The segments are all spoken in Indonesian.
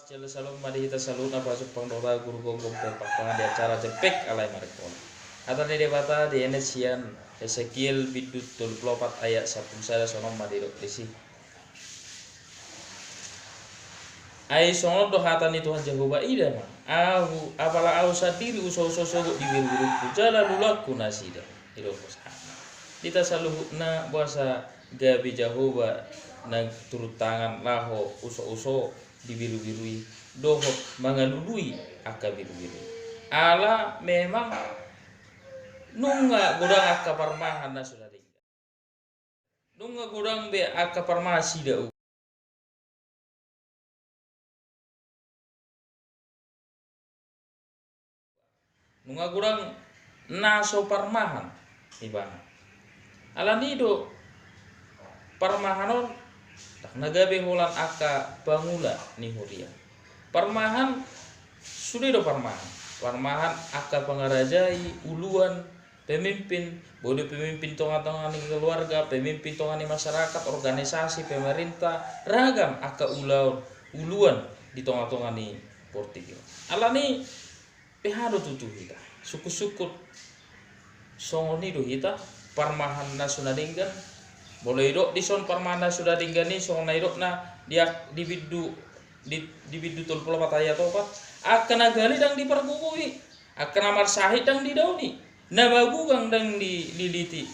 Jala salum mari kita saluna pasuk pangdora guru gogong terpakangan di acara jepek alai marekon. Atau di debata di Enesian Ezekiel bidut 24 ayat 1 saya sonom madiro disi. Ai sono do hatani Tuhan Jehovah ida mah. Apala au sadiri uso-uso sogo di biru-biru jala lulaku nasida. Ilo kosana. Kita saluhuna bahasa gabi Jehovah na turut tangan laho uso-uso di biru-birui doho mangalului aka biru-biru ala memang nunga godang aka parmahan na sudah tinggal nunga godang be aka parmasi da nunga godang naso parmahan ibana ala nido parmahanon tak nagabe holan aka bangula ni huria parmahan sudah do parmahan aka pangarajai uluan pemimpin bodo pemimpin tonga-tonga ni keluarga pemimpin tonga ni masyarakat organisasi pemerintah ragam aka uluan di tonga-tonga ni Portigil ala ni pehado tutu hita suku-suku songoni do hita parmahan nasunadinggan boleh dok di son parmana sudah tinggani son naidok na dia di bidu tol pola pataya topat akan agali dang dipergugui akan amar sahid dang didauni na bagugang dang diliti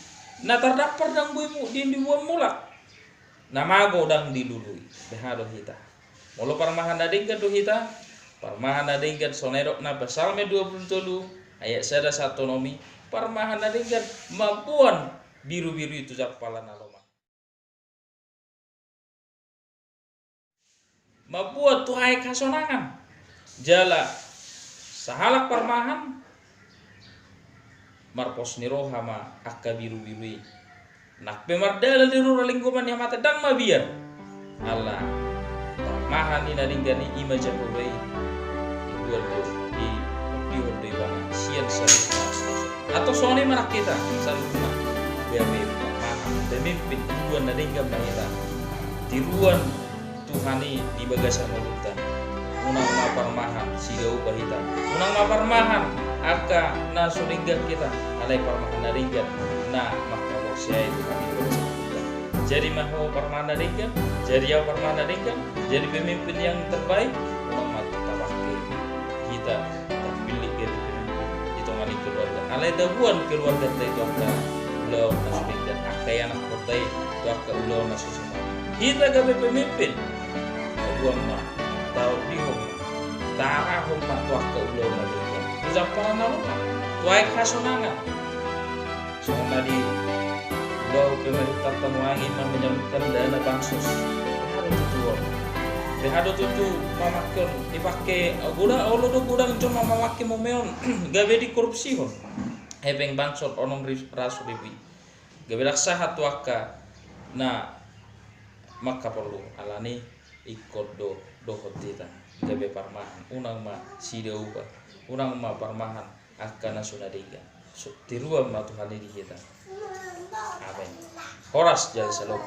na terdapat dang buimu di buam mulak na mago dang dilului behado hita molo parmahan adingkan do hita parmahan adingkan son naidok na Psalme 27 ayat 1 nomi parmahan adingkan mabuan biru-biru itu jakpala naloma mabuat tuhai kasonangan jala sahalak parmahan marpos nirohama akka biru-birui nak pemardala di rura lingkungan yang mata dang mabiar Allah parmahan ini naringgani ima jakobai igualdo di bang sian salih atau soalnya manak kita salihna biar parmahan pemimpin tuan naringgam kita tiruan Tuhani di bagasan mulutan unang maparmahan sidau bahita unang maparmahan aka na suringgan kita alai parmahan naringgan na makawasya itu kami jadi mahu parmahan naringgan jadi ya parmahan naringgan jadi pemimpin yang terbaik unang matawakke kita terpilih jadi pemimpin di tongani keluarga alai dabuan keluarga itu aka ulau na suringgan aka anak kotai itu aka ulau na susuma kita gabe pemimpin buangna tau dihom tara hom matwa ke ulo na dito uzapan na luma tuai kasonanga so tadi ulo pemerintah tamuangin menyalurkan dana bansos hado tutu mamakon dipakai guda olo do gudang cuma mamake momeon gabe di korupsi hon hebeng bansot onom rasu dewi gabe laksahat waka na maka perlu alani ikut do hotita gabe parmahan unang ma sidauba unang ma parmahan akan nasunadiga so tiruan ma Tuhan di kita amin horas jal salom